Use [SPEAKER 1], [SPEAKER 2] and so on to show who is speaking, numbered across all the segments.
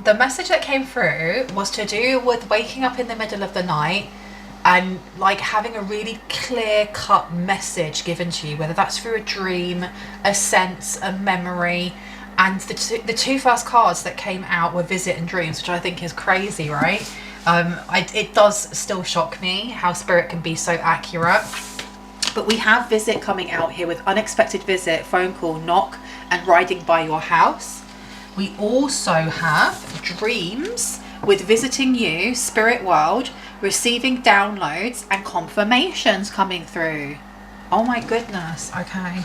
[SPEAKER 1] the message that came through was to do with waking up in the middle of the night and like having a really clear-cut message given to you, whether that's through a dream, a sense, a memory. And the two first cards that came out were visit and dreams, which I think is crazy, right? It does still shock me how spirit can be so accurate. But we have visit coming out here with unexpected visit, phone call, knock, and riding by your house. We also have dreams with visiting you, spirit world, receiving downloads and confirmations coming through. Oh my goodness. Okay.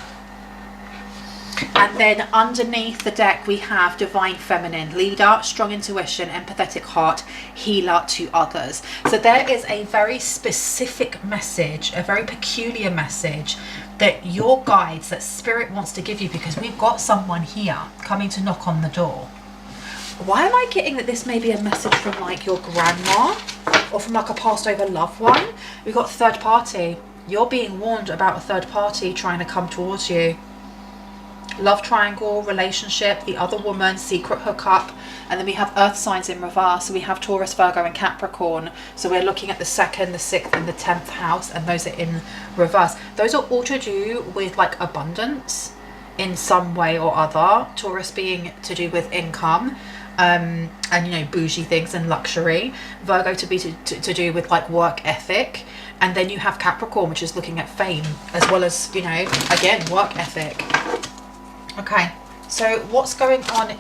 [SPEAKER 1] And then underneath the deck we have divine feminine, leader, strong intuition, empathetic heart, healer to others. So there is a very specific message, a very peculiar message that your guides, that spirit wants to give you, because we've got someone here coming to knock on the door. Why am I getting that this may be a message from like your grandma or from like a passed over loved one? We've got third party. You're being warned about a third party trying to come towards you. Love triangle, relationship, the other woman, secret hookup. And then we have earth signs in reverse. So we have Taurus, Virgo and Capricorn. So we're looking at the 2nd, the 6th and the 10th house, and those are in reverse. Those are all to do with like abundance in some way or other. Taurus being to do with income, and you know, bougie things and luxury. Virgo to be to do with like work ethic. And then you have Capricorn, which is looking at fame, as well as, you know, again, work ethic. Okay, so what's going on?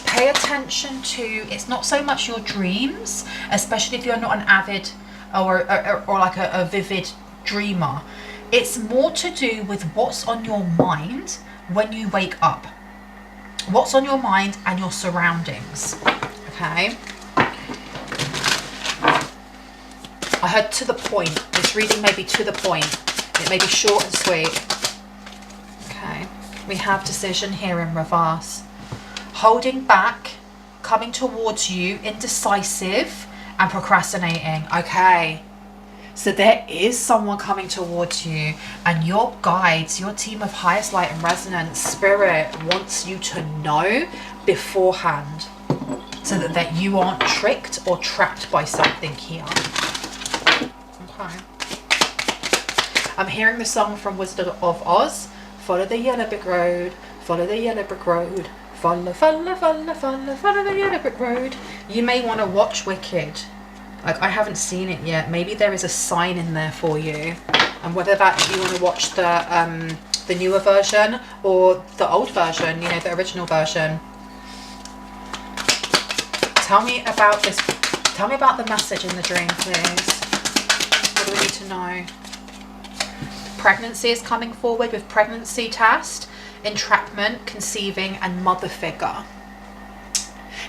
[SPEAKER 1] Pay attention to, it's not so much your dreams, especially if you're not an avid or like a vivid dreamer. It's more to do with what's on your mind when you wake up. What's on your mind and your surroundings. Okay. I heard to the point. This reading may be to the point. It may be short and sweet. Okay. We have decision here in reverse. Holding back, coming towards you, indecisive and procrastinating. Okay. So there is someone coming towards you, and your guides, your team of highest light and resonance, spirit wants you to know beforehand so that you aren't tricked or trapped by something here. Okay. I'm hearing the song from Wizard of Oz. Follow the yellow brick road, follow the yellow brick road, follow, follow, follow, follow, follow the yellow brick road. You may want to watch Wicked. Like, I haven't seen it yet. Maybe there is a sign in there for you. And whether that you want to watch the newer version or the old version, you know, the original version. Tell me about this. Tell me about the message in the dream, please. What do we need to know? Pregnancy is coming forward with pregnancy test, entrapment, conceiving, and mother figure.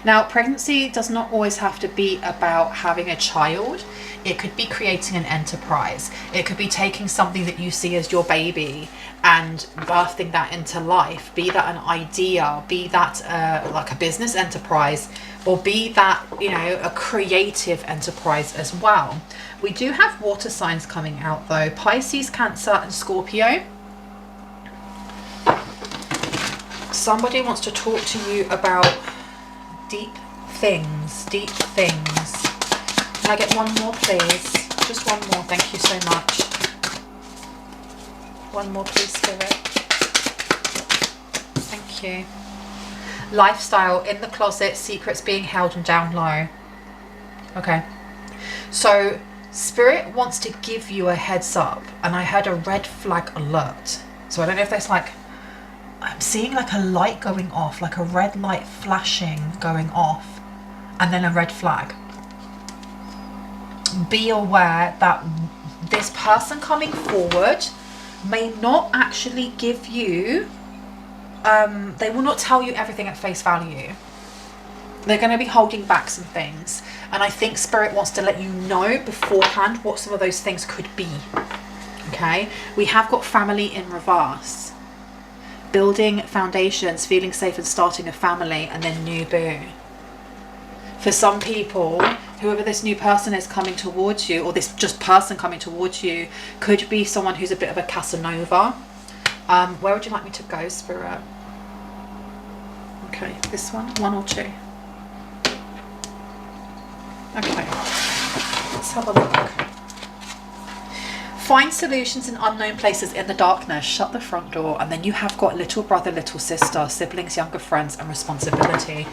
[SPEAKER 1] Now, pregnancy does not always have to be about having a child. It could be creating an enterprise. It could be taking something that you see as your baby and birthing that into life. Be that an idea, be that like a business enterprise, or be that, you know, a creative enterprise as well. We do have water signs coming out though. Pisces, Cancer, and Scorpio. Somebody wants to talk to you about deep things, deep things. Can I get one more, please? Just one more, thank you so much. One more, please, Spirit. Thank you. Lifestyle, in the closet, secrets being held and down low. Okay. So, Spirit wants to give you a heads up, and I heard a red flag alert. So I don't know if there's like, I'm seeing like a light going off, like a red light flashing going off, and then a red flag. Be aware that this person coming forward may not actually give you, they will not tell you everything at face value. They're going to be holding back some things. And I think Spirit wants to let you know beforehand what some of those things could be. Okay? We have got family in reverse. Building foundations, feeling safe and starting a family, and then new boo. For some people, whoever this new person is coming towards you, or this just person coming towards you, could be someone who's a bit of a Casanova. Where would you like me to go, Spirit? Okay, this one or two? let's have a look. Find solutions in unknown places in the darkness. Shut the front door. And then you have got little brother, little sister, siblings, younger friends, and responsibility.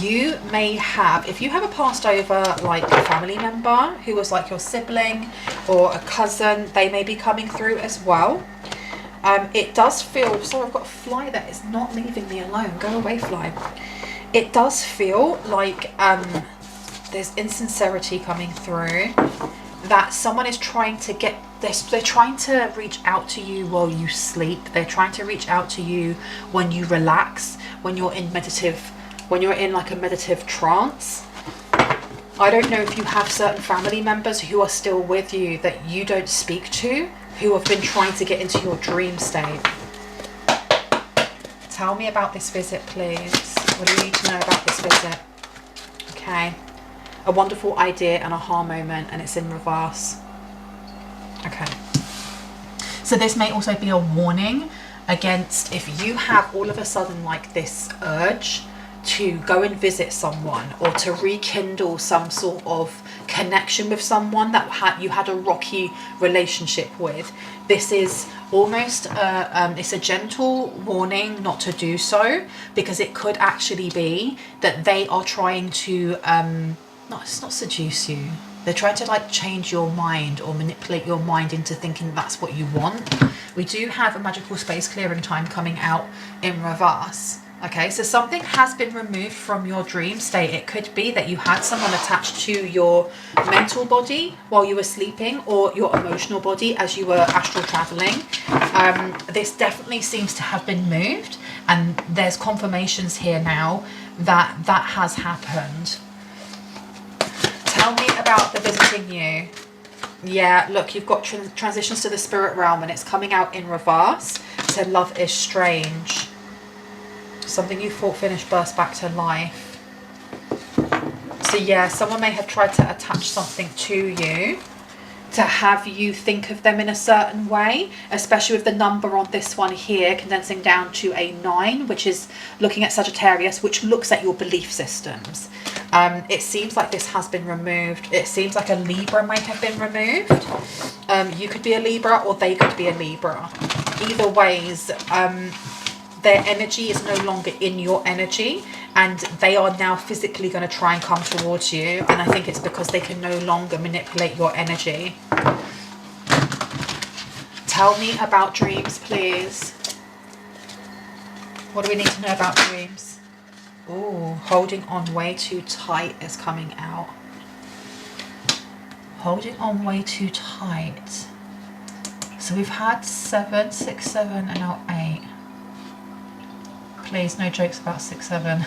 [SPEAKER 1] You may have, if you have a passed over like a family member who was like your sibling or a cousin, they may be coming through as well. It does feel, so I've got a fly that is not leaving me alone. Go away, fly. It does feel like there's insincerity coming through, that someone is trying to get this, they're trying to reach out to you while you sleep. They're trying to reach out to you when you relax, when you're in like a meditative trance. I don't know if you have certain family members who are still with you that you don't speak to, who have been trying to get into your dream state. Tell me about this visit, please. What do you need to know about this visit? Okay. A wonderful idea and aha moment, and it's in reverse. Okay. So this may also be a warning against if you have all of a sudden like this urge to go and visit someone or to rekindle some sort of connection with someone that you had a rocky relationship with. This is almost it's a gentle warning not to do so, because it could actually be that they are trying to it's not seduce you. They're trying to like change your mind or manipulate your mind into thinking that's what you want. We do have a magical space clearing time coming out in reverse. Okay, so something has been removed from your dream state. It could be that you had someone attached to your mental body while you were sleeping, or your emotional body as you were astral traveling. This definitely seems to have been moved, and there's confirmations here now that that has happened. Tell me about the visiting you. Yeah, look, you've got transitions to the spirit realm, and it's coming out in reverse. So love is strange. Something you thought finished burst back to life. So yeah, someone may have tried to attach something to you to have you think of them in a certain way, especially with the number on this one here condensing down to a 9, which is looking at Sagittarius, which looks at your belief systems. It seems like this has been removed. It seems like a Libra might have been removed. You could be a Libra or they could be a Libra. Either ways, their energy is no longer in your energy, and they are now physically going to try and come towards you, and I think it's because they can no longer manipulate your energy. Tell me about dreams, please. What do we need to know about dreams? Oh, holding on way too tight is coming out. Holding on way too tight. So we've had 7, 6, 7 and now 8. Please, no jokes about 6, 7.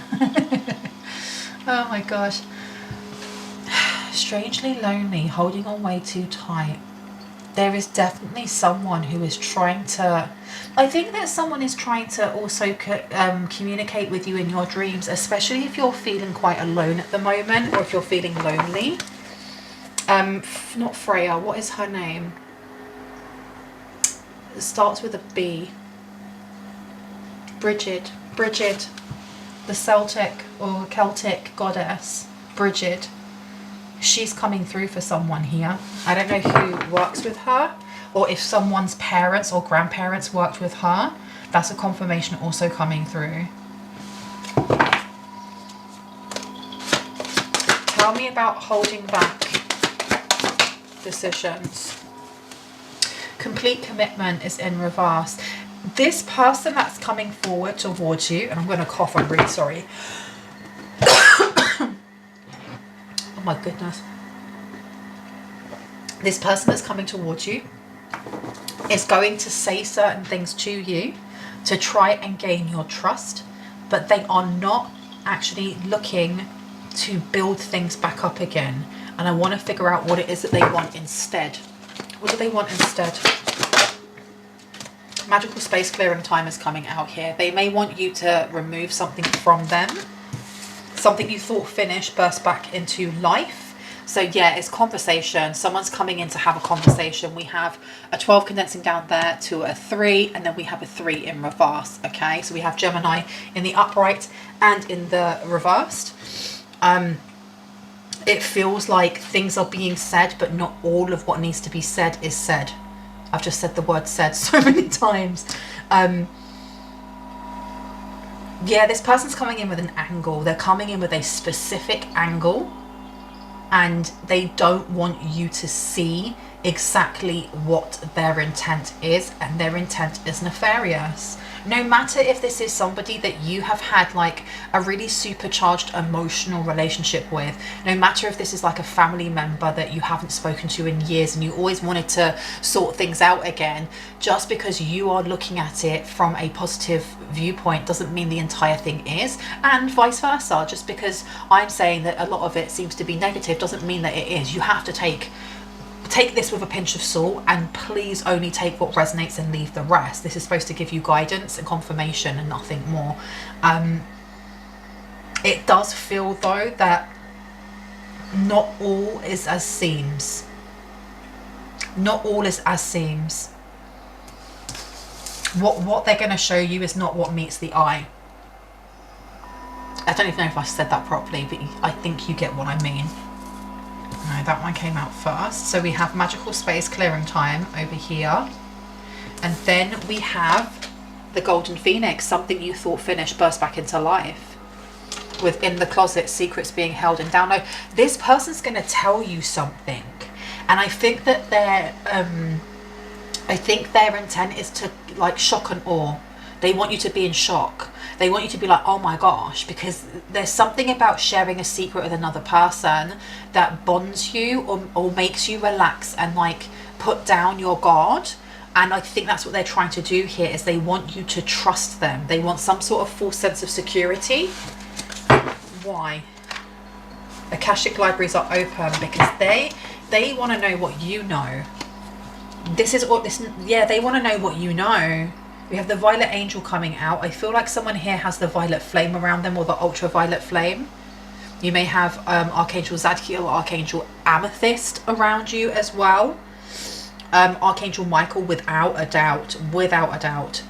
[SPEAKER 1] Oh my gosh. Strangely lonely, holding on way too tight. There is definitely someone who is trying to... I think that someone is trying to also communicate with you in your dreams, especially if you're feeling quite alone at the moment, or if you're feeling lonely. Not Freya, what is her name? It starts with a B. Bridget, the Celtic or Celtic goddess, Bridget. She's coming through for someone here. I don't know who works with her, or if someone's parents or grandparents worked with her. That's a confirmation also coming through. Tell me about holding back decisions. Complete commitment is in reverse. This person that's coming forward towards you, and I'm going to cough, I'm really sorry. Oh my goodness. This person that's coming towards you is going to say certain things to you to try and gain your trust, but they are not actually looking to build things back up again. And I want to figure out what it is that they want instead. What do they want instead? Magical space clearing time is coming out here. They may want you to remove something from them. Something you thought finished burst back into life. So yeah, it's conversation. Someone's coming in to have a conversation. We have a 12 condensing down there to a 3, and then we have a 3 in reverse. Okay, so we have Gemini in the upright and in the reversed. It feels like things are being said, but not all of what needs to be said is said. I've just said the word said so many times. Yeah, this person's coming in with an angle. They're coming in with a specific angle, and they don't want you to see exactly what their intent is, and their intent is nefarious. No matter if this is somebody that you have had like a really supercharged emotional relationship with, no matter if this is like a family member that you haven't spoken to in years and you always wanted to sort things out again, just because you are looking at it from a positive viewpoint doesn't mean the entire thing is, and vice versa. Just because I'm saying that a lot of it seems to be negative doesn't mean that it is. You have to take this with a pinch of salt, and please only take what resonates and leave the rest. This is supposed to give you guidance and confirmation and nothing more. It does feel though that not all is as seems. Not all is as seems. What they're going to show you is not what meets the eye. I don't even know if I said that properly, but I think you get what I mean. No, that one came out first. So we have magical space clearing time over here. And then we have the golden phoenix, something you thought finished burst back into life. Within the closet, secrets being held in down low. This person's going to tell you something. And I think that their intent is to like shock and awe. They want you to be in shock. They want you to be like, oh my gosh, because there's something about sharing a secret with another person that bonds you or makes you relax and like put down your guard. And I think that's what they're trying to do here, is they want you to trust them. They want some sort of false sense of security. Why? Akashic libraries are open because they want to know what you know. This is what this, yeah, they want to know what you know. We have the violet angel coming out. I feel like someone here has the violet flame around them, or the ultraviolet flame. You may have Archangel Zadkiel or Archangel Amethyst around you as well. Archangel Michael, without a doubt. Without a doubt.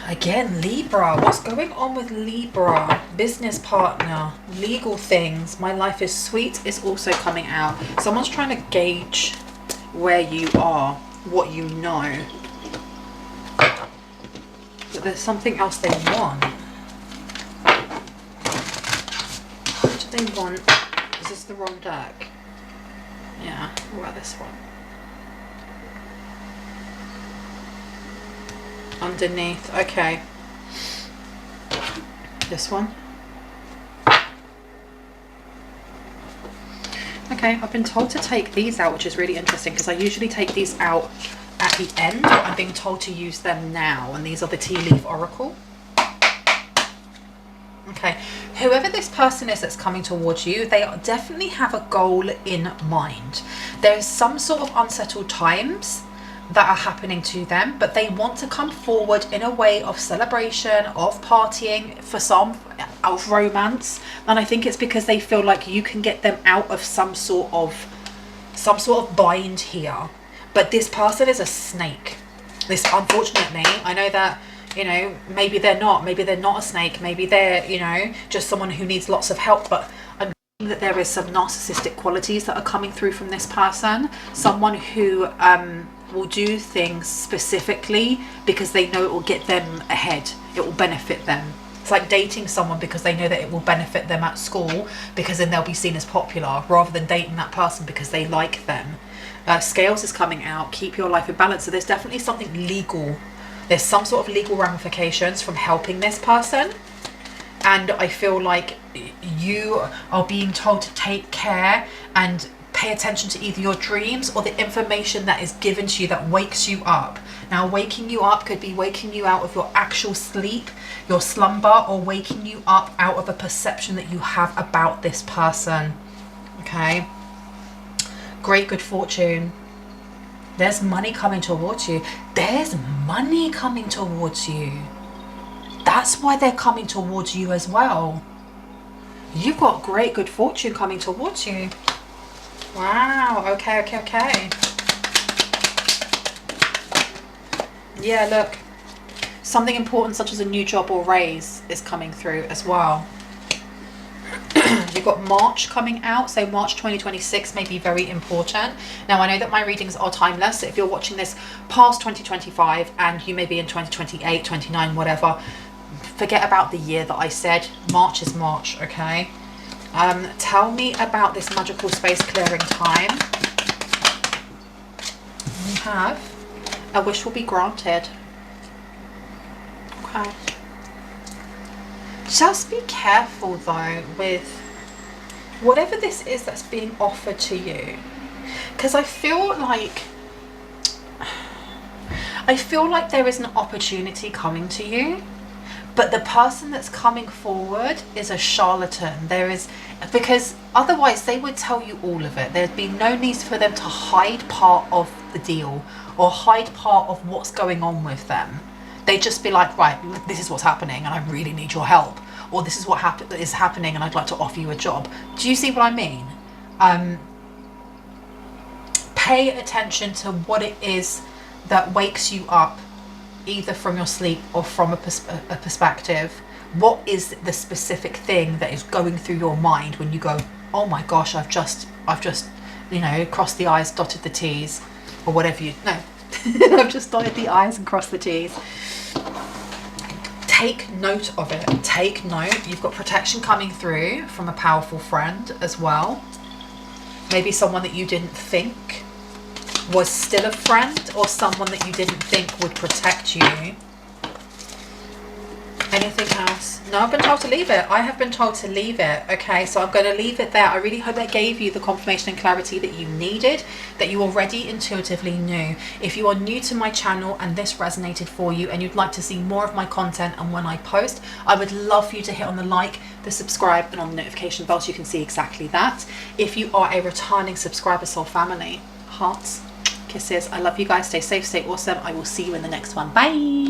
[SPEAKER 1] Again, Libra. What's going on with Libra? Business partner. Legal things. My life is sweet is also coming out. Someone's trying to gauge where you are, what you know. But there's something else they want. What do they want? Is this the wrong deck? Yeah, what about this one? Underneath, okay. This one? Okay, I've been told to take these out, which is really interesting because I usually take these out at the end, but I'm being told to use them now, and these are the Tea Leaf Oracle. Okay, whoever this person is that's coming towards you, they definitely have a goal in mind. There's some sort of unsettled times that are happening to them, but they want to come forward in a way of celebration, of partying, for some of romance. And I think it's because they feel like you can get them out of some sort of bind here. But this person is a snake. This, unfortunately, I know that, you know, maybe they're not a snake, maybe they're, you know, just someone who needs lots of help, but I'm getting that there is some narcissistic qualities that are coming through from this person. Someone who will do things specifically because they know it will get them ahead, it will benefit them. It's like dating someone because they know that it will benefit them at school, because then they'll be seen as popular, rather than dating that person because they like them. Scales is coming out. Keep your life in balance. So there's definitely something legal. There's some sort of legal ramifications from helping this person. And I feel like you are being told to take care and pay attention to either your dreams or the information that is given to you that wakes you up. Now, waking you up could be waking you out of your actual sleep, your slumber, or waking you up out of a perception that you have about this person. Okay? Great good fortune. There's money coming towards you. There's money coming towards you. That's why they're coming towards you as well. You've got great good fortune coming towards you. Wow. Okay. Yeah, look. Something important such as a new job or raise is coming through as well. You've got March coming out, so March 2026 may be very important. Now, I know that my readings are timeless, so if you're watching this past 2025 and you may be in 2028, 29, whatever, forget about the year that I said. March is March, okay? Tell me about this magical space clearing time. We have a wish will be granted. Okay. Just be careful though with whatever this is that's being offered to you, because I feel like there is an opportunity coming to you, but the person that's coming forward is a charlatan. Because otherwise they would tell you all of it. There'd be no need for them to hide part of the deal or hide part of what's going on with them. They'd just be like, right, this is what's happening and I really need your help. Or this is what is happening and I'd like to offer you a job. Do you see what I mean? Pay attention to what it is that wakes you up, either from your sleep or from a perspective. What is the specific thing that is going through your mind when you go, oh my gosh, I've just crossed the I's, dotted the T's, or whatever I've just dotted the I's and crossed the T's. Take note of it. Take note. You've got protection coming through from a powerful friend as well. Maybe someone that you didn't think was still a friend, or someone that you didn't think would protect you. Anything else? No, I've been told to leave it. I have been told to leave it. Okay, so I'm going to leave it there. I really hope that gave you the confirmation and clarity that you needed, that you already intuitively knew. If you are new to my channel and this resonated for you and you'd like to see more of my content and when I post, I would love for you to hit on the like, the subscribe and on the notification bell so you can see exactly that. If you are a returning subscriber, soul family, hearts, kisses. I love you guys. Stay safe, stay awesome. I will see you in the next one. Bye.